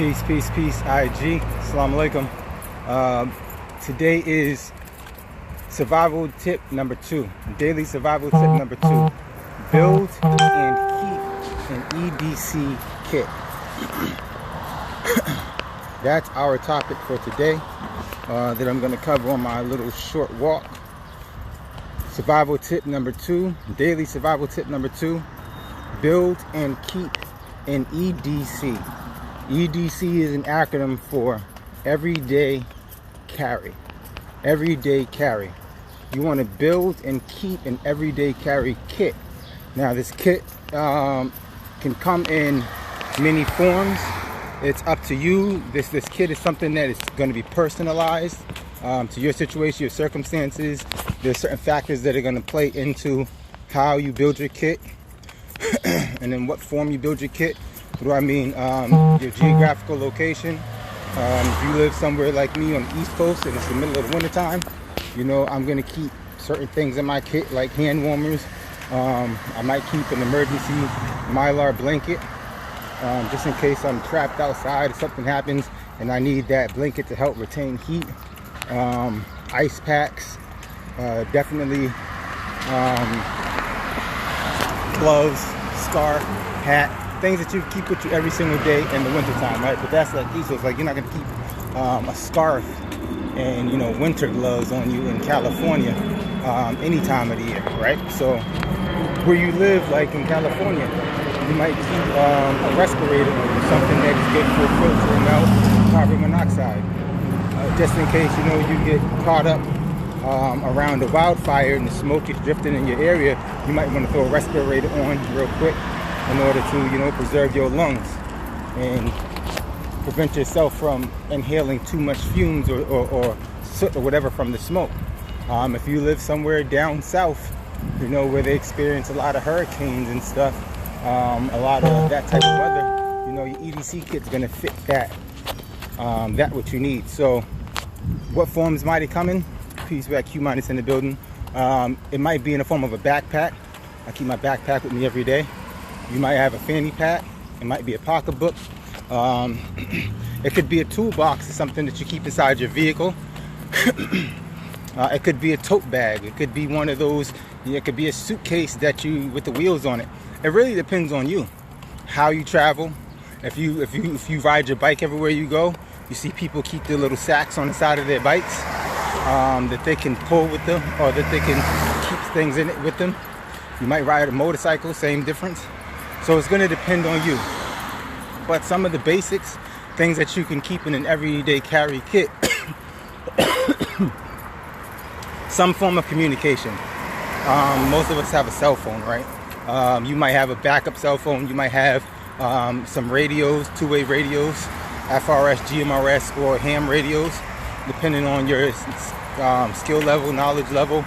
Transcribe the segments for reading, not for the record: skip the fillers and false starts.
Peace, peace, peace, IG. Assalamu alaikum. Today is survival tip number 2. Daily survival tip number 2. Build and keep an E.D.C kit. That's our topic for today that I'm going to cover on my little short walk. Survival tip number 2. Daily survival tip number 2. Build and keep an E.D.C. E.D.C is an acronym for everyday carry. Everyday carry. You want to build and keep an everyday carry kit. Now this kit can come in many forms. It's up to you. This kit is something that is going to be personalized to your situation, your circumstances. There's certain factors that are going to play into how you build your kit and in what form you build your kit. What do I mean? Your geographical location. If you live somewhere like me on the East Coast and it's the middle of the winter time, you know I'm going to keep certain things in my kit like hand warmers. I might keep an emergency Mylar blanket just in case I'm trapped outside or something happens and I need that blanket to help retain heat. Ice packs, definitely gloves, scarf, hat. Things that you keep with you every single day in the winter time, right? But that's like East, like you're not gonna keep a scarf and winter gloves on you in California any time of the year, right? So where you live, like in California, you might keep a respirator on you, something that is good for filtering out carbon monoxide, just in case you get caught up around a wildfire and the smoke is drifting in your area. You might want to throw a respirator on real quick in order to preserve your lungs and prevent yourself from inhaling too much fumes or soot or whatever from the smoke. If you live somewhere down south, where they experience a lot of hurricanes and stuff, a lot of that type of weather, your E.D.C kit's gonna fit that what you need. So what forms might it come in? Peace back, Q minus in the building. It might be in the form of a backpack. I keep my backpack with me every day. You might have a fanny pack. It might be a pocketbook. It could be a toolbox or something that you keep inside your vehicle. It could be a tote bag. It could be one of those. It could be a suitcase that with the wheels on it. It really depends on you, how you travel. If you ride your bike everywhere you go, you see people keep their little sacks on the side of their bikes that they can pull with them, or that they can keep things in it with them. You might ride a motorcycle, same difference. So it's going to depend on you. But some of the basics, things that you can keep in an everyday carry kit, some form of communication. Most of us have a cell phone, right? You might have a backup cell phone. You might have some radios, two-way radios, FRS, GMRS, or ham radios, depending on your skill level, knowledge level,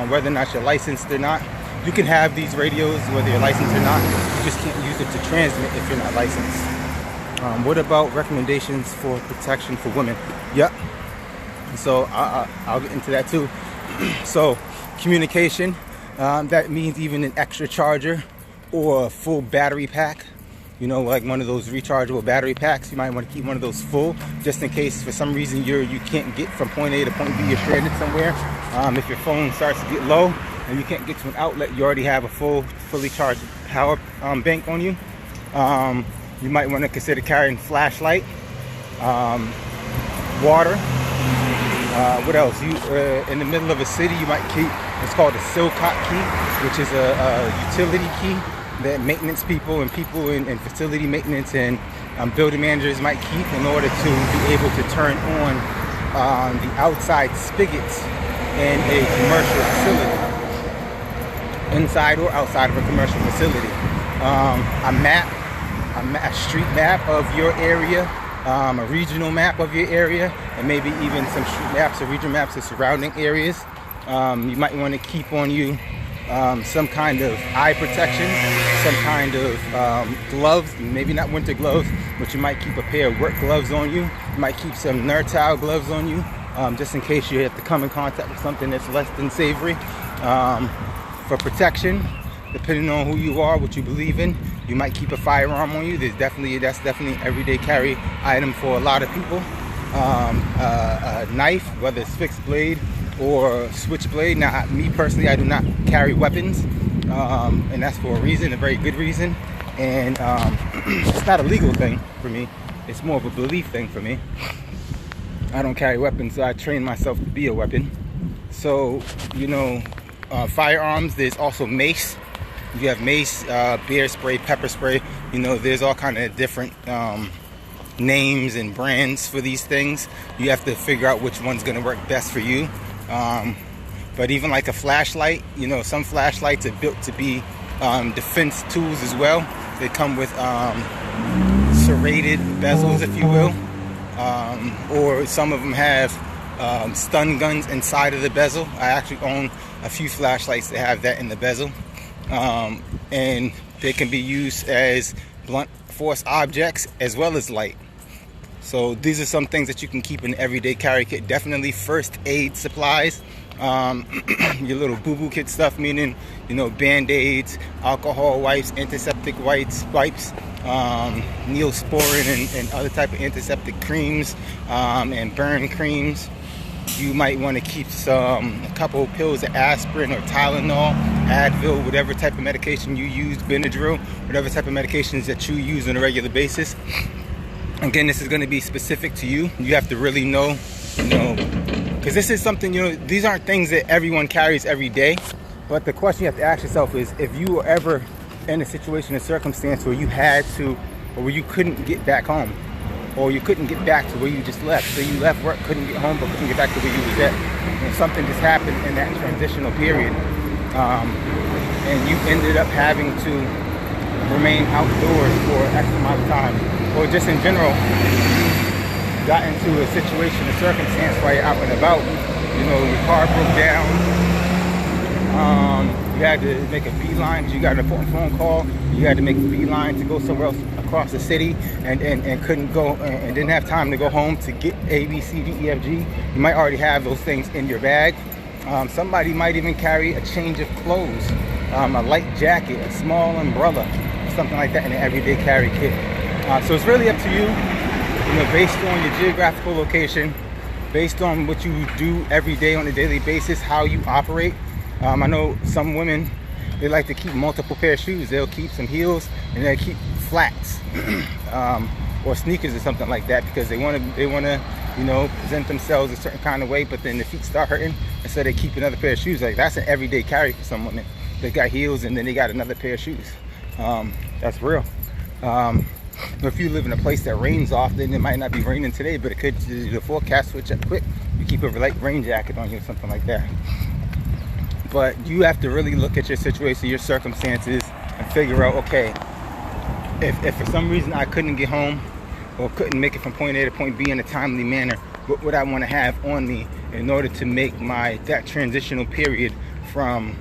whether or not you're licensed or not. You can have these radios whether you're licensed or not. You just can't use it to transmit if you're not licensed. What about recommendations for protection for women? Yep. So I'll get into that too. So communication, that means even an extra charger or a full battery pack. Like one of those rechargeable battery packs. You might want to keep one of those full, just in case for some reason you can't get from point A to point B. You're stranded somewhere. If your phone starts to get low and you can't get to an outlet, you already have a fully charged power bank on you. You might want to consider carrying flashlight, water. What else? In the middle of a city, you might keep what's called a Silcot key, which is a utility key that maintenance people and people in facility maintenance and building managers might keep in order to be able to turn on the outside spigots in a commercial facility, inside or outside of a commercial facility. A street map of your area, a regional map of your area, and maybe even some street maps or regional maps of surrounding areas. You might want to keep on you some kind of eye protection, some kind of gloves, maybe not winter gloves, but you might keep a pair of work gloves on you. You might keep some Nertile gloves on you, just in case you have to come in contact with something that's less than savory. For protection, depending on who you are, what you believe in, You might keep a firearm on you. That's definitely an everyday carry item for a lot of people. A knife, whether it's fixed blade or switchblade. Now, me personally, I do not carry weapons, and that's for a reason, a very good reason. And it's not a legal thing for me. It's more of a belief thing for me. I don't carry weapons, so I train myself to be a weapon. So, you know, firearms, there's also mace. You have mace, bear spray, pepper spray. You know, there's all kind of different names and brands for these things. You have to figure out which one's going to work best for you. But even like a flashlight, you know, some flashlights are built to be defense tools as well. They come with serrated bezels, if you will. Or some of them have stun guns inside of the bezel. I actually own a few flashlights that have that in the bezel. And they can be used as blunt force objects as well as light. So these are some things that you can keep in the everyday carry kit. Definitely first aid supplies. Your little boo-boo kit stuff, meaning, you know, band-aids, alcohol wipes, antiseptic wipes, Neosporin and other type of antiseptic creams, and burn creams. You might want to keep a couple of pills of aspirin or Tylenol, Advil, whatever type of medication you use, Benadryl, whatever type of medications that you use on a regular basis. Again, this is going to be specific to you. You have to really know, because this is something, you know, these aren't things that everyone carries every day. But the question you have to ask yourself is, if you were ever in a situation, a circumstance where you had to, or where you couldn't get back home, or you couldn't get back to where you just left. So you left work, couldn't get home, but couldn't get back to where you was at. And something just happened in that transitional period. And you ended up having to remain outdoors for X amount of time. Or just in general, got into a situation, a circumstance while you're out and about. You know, your car broke down. You had to make a beeline because you got an important phone call. You had to make a beeline to go somewhere else across the city and couldn't go and didn't have time to go home to get A, B, C, D, E, F, G. You might already have those things in your bag. Somebody might even carry a change of clothes, a light jacket, a small umbrella, something like that in an everyday carry kit. So it's really up to you, you know, based on your geographical location, based on what you do every day on a daily basis, how you operate. I know some women, they like to keep multiple pair of shoes. They'll keep some heels and they'll keep flats or sneakers or something like that, because they want to, you know, present themselves a certain kind of way, but then the feet start hurting, and so they keep another pair of shoes. Like, that's an everyday carry for some women. They got heels and then they got another pair of shoes. That's real. If you live in a place that rains often, it might not be raining today, but it could, the forecast switch up quick. You keep a light rain jacket on you or something like that. But you have to really look at your situation, your circumstances, and figure out, okay, if for some reason I couldn't get home or couldn't make it from point A to point B in a timely manner, what would I want to have on me in order to make that transitional period from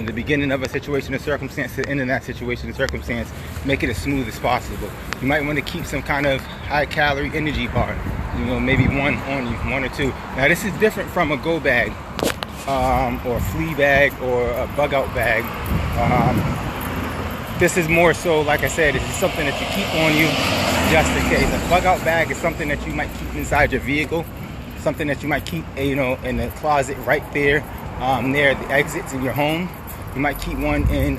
the beginning of a situation or circumstance to the end of that situation or circumstance, make it as smooth as possible. You might want to keep some kind of high-calorie energy bar, you know, maybe one on you, one or two. Now, this is different from a go bag, or a flea bag, or a bug out bag. This is more so, like I said, it's something that you keep on you just in case. A bug out bag is something that you might keep inside your vehicle, something that you might keep, you know, in the closet right there, near the exits in your home. You might keep one in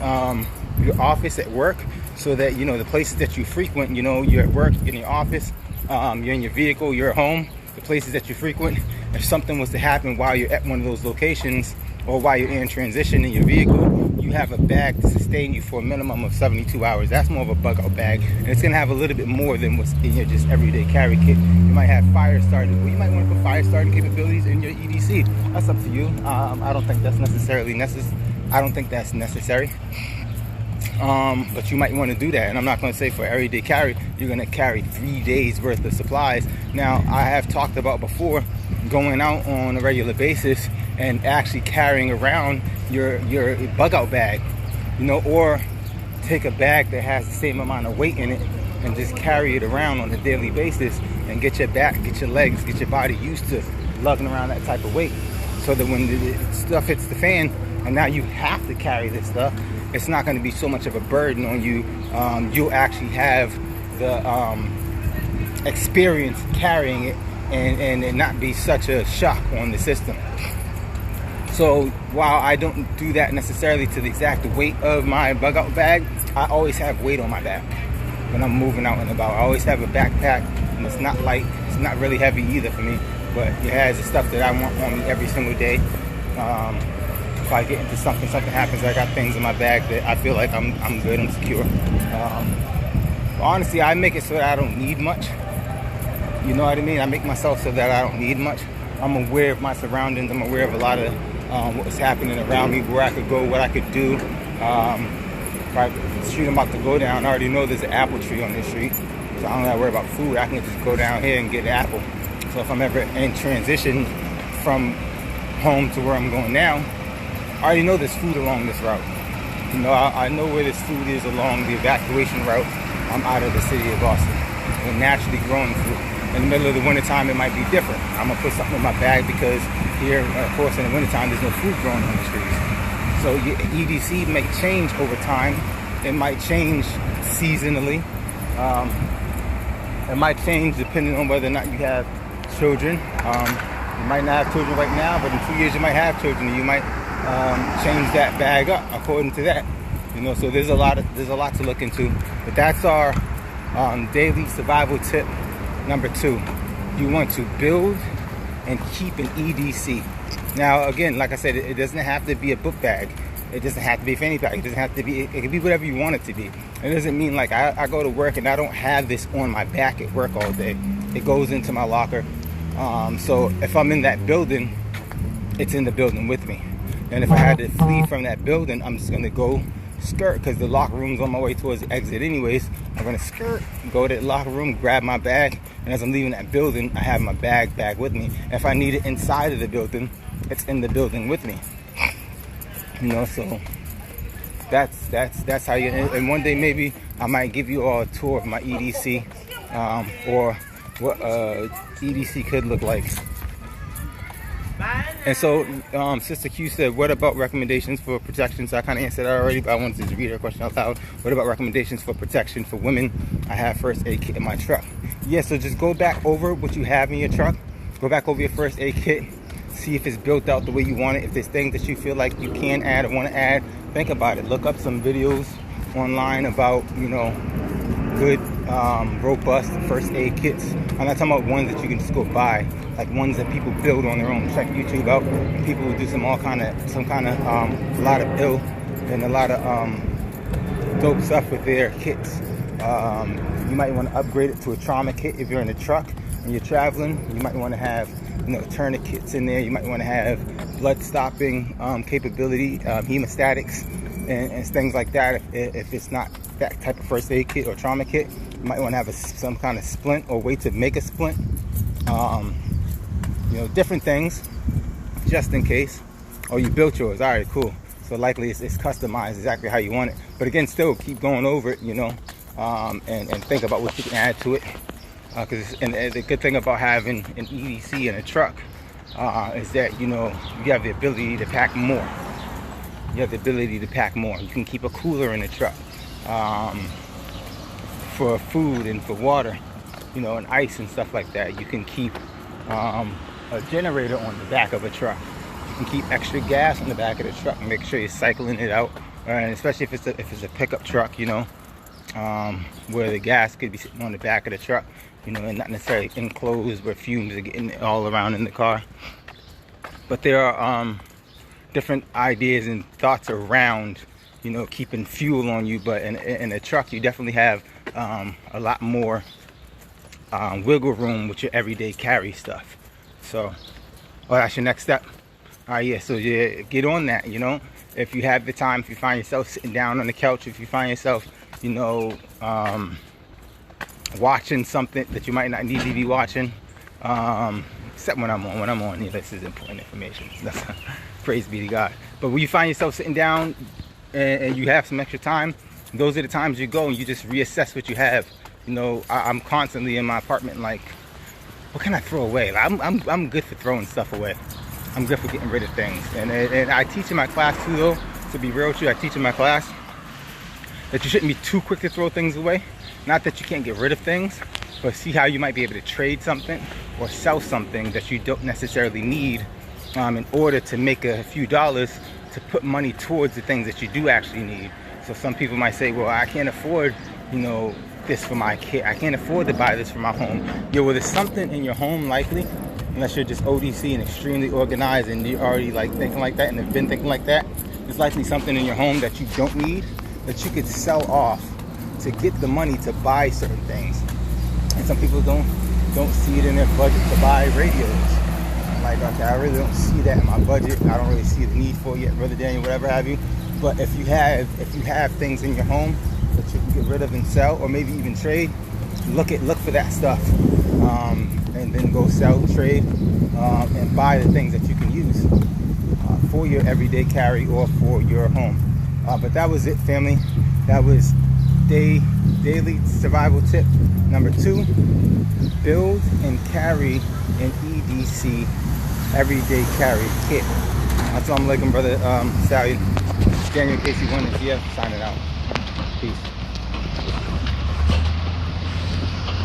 your office at work, so that, you know, the places that you frequent, you know, you're at work, you're in your office, you're in your vehicle, you're at home, the places that you frequent, if something was to happen while you're at one of those locations, or while you're in transition in your vehicle, you have a bag to sustain you for a minimum of 72 hours. That's more of a bug out bag, and it's gonna have a little bit more than what's in your just everyday carry kit. You might have fire starting, well, you might want to put fire starting capabilities in your E.D.C. That's up to you. I don't think that's necessarily necessary. But you might want to do that, and I'm not going to say for everyday carry you're going to carry 3 days worth of supplies. Now, I have talked about before going out on a regular basis and actually carrying around your bug out bag, you know, or take a bag that has the same amount of weight in it and just carry it around on a daily basis, and get your back, get your legs, get your body used to lugging around that type of weight, so that when the stuff hits the fan and now you have to carry this stuff, it's not going to be so much of a burden on you. You'll actually have the experience carrying it, and it not be such a shock on the system. So while I don't do that necessarily to the exact weight of my bug out bag, I always have weight on my back when I'm moving out and about. I always have a backpack, and it's not light, it's not really heavy either for me, but it has the stuff that I want on me every single day. If I get into something happens, I got things in my bag that I feel like I'm good, I'm secure. Honestly, I make it so that I don't need much. You know what I mean? I make myself so that I don't need much. I'm aware of my surroundings. I'm aware of a lot of what's happening around me, where I could go, what I could do. Right, the street I'm about to go down, I already know there's an apple tree on this street, so I don't have to worry about food. I can just go down here and get an apple. So if I'm ever in transition from home to where I'm going now, I already know there's food along this route. You know, I know where this food is along the evacuation route. I'm out of the city of Boston. We're naturally growing food. In the middle of the wintertime, it might be different. I'm gonna put something in my bag because here, of course, in the wintertime, there's no food growing on the trees. So your E.D.C may change over time. It might change seasonally. It might change depending on whether or not you have children. You might not have children right now, but in 2 years you might have children, and you might change that bag up according to that. You know, so there's a lot to look into. But that's our daily survival tip number 2. You want to build and keep an E.D.C. Now, again, like I said, it doesn't have to be a book bag. It doesn't have to be a fanny pack. It doesn't have to be, it can be whatever you want it to be. It doesn't mean like I go to work and I don't have this on my back at work all day. It goes into my locker. So if I'm in that building, it's in the building with me. And if I had to flee from that building, I'm just gonna go skirt, because the locker room's on my way towards the exit anyways. I'm gonna skirt, go to the locker room, grab my bag, and as I'm leaving that building, I have my bag with me. If I need it inside of the building, it's in the building with me. You know, so that's how you. And one day maybe I might give you all a tour of my E.D.C. Or what E.D.C could look like. And so Sister Q said, what about recommendations for protection? So I kind of answered that already, but I wanted to read her question out loud. What about recommendations for protection for women? I have first aid kit in my truck. Yeah, so just go back over what you have in your truck. Go back over your first aid kit. See if it's built out the way you want it. If there's things that you feel like you can add or want to add, think about it. Look up some videos online about, you know, good robust first aid kits. I'm not talking about ones that you can just go buy, like ones that people build on their own. Check YouTube out. People who do a lot of ill and a lot of dope stuff with their kits. You might want to upgrade it to a trauma kit if you're in a truck and you're traveling. You might want to have, you know, tourniquets in there. You might want to have blood stopping capability, hemostatics, and things like that. If it's not that type of first aid kit or trauma kit, you might want to have some kind of splint or way to make a splint. You know, different things just in case. Oh, you built yours. All right, cool. So likely it's customized exactly how you want it. But again, still keep going over it, you know, and think about what you can add to it. And the good thing about having an E.D.C in a truck is that, you know, you have the ability to pack more. You have the ability to pack more. You can keep a cooler in the truck for food and for water, you know, and ice and stuff like that. You can keep a generator on the back of a truck. You can keep extra gas on the back of the truck and make sure you're cycling it out. And especially if it's a pickup truck, you know, where the gas could be sitting on the back of the truck, you know, and not necessarily enclosed where fumes are getting all around in the car. But there are different ideas and thoughts around, you know, keeping fuel on you. But in a truck, you definitely have a lot more wiggle room with your everyday carry stuff. So, oh, that's your next step. All right, yeah, so yeah, get on that, you know. If you have the time, if you find yourself sitting down on the couch, if you find yourself, you know, watching something that you might not need to be watching, except when I'm on, yeah, this is important information. Praise be to God. But when you find yourself sitting down and you have some extra time, those are the times you go and you just reassess what you have. You know, I'm constantly in my apartment like, what can I throw away? Like, I'm good for throwing stuff away. I'm good for getting rid of things. And I teach in my class too, though. To be real with you, I teach in my class. that you shouldn't be too quick to throw things away. Not that you can't get rid of things, but see how you might be able to trade something or sell something that you don't necessarily need in order to make a few dollars to put money towards the things that you do actually need. So some people might say, well, I can't afford, you know, this for my kid. I can't afford to buy this for my home. Yeah, well, there's something in your home likely, unless you're just ODC and extremely organized and you're already like thinking like that and have been thinking like that. There's likely something in your home that you don't need that you could sell off to get the money to buy certain things. And some people don't see it in their budget to buy radios. I'm like, okay, I really don't see that in my budget. I don't really see the need for it yet, Brother Daniel, whatever have you. But if you have things in your home that you can get rid of and sell, or maybe even trade, look for that stuff, and then go sell, trade, and buy the things that you can use for your everyday carry or for your home. But that was it, family. That was daily survival tip number 2. Build and carry an E.D.C. everyday carry kit. Assalamu alaikum, brother Sally. Daniel KC1 is here, signing out. Peace.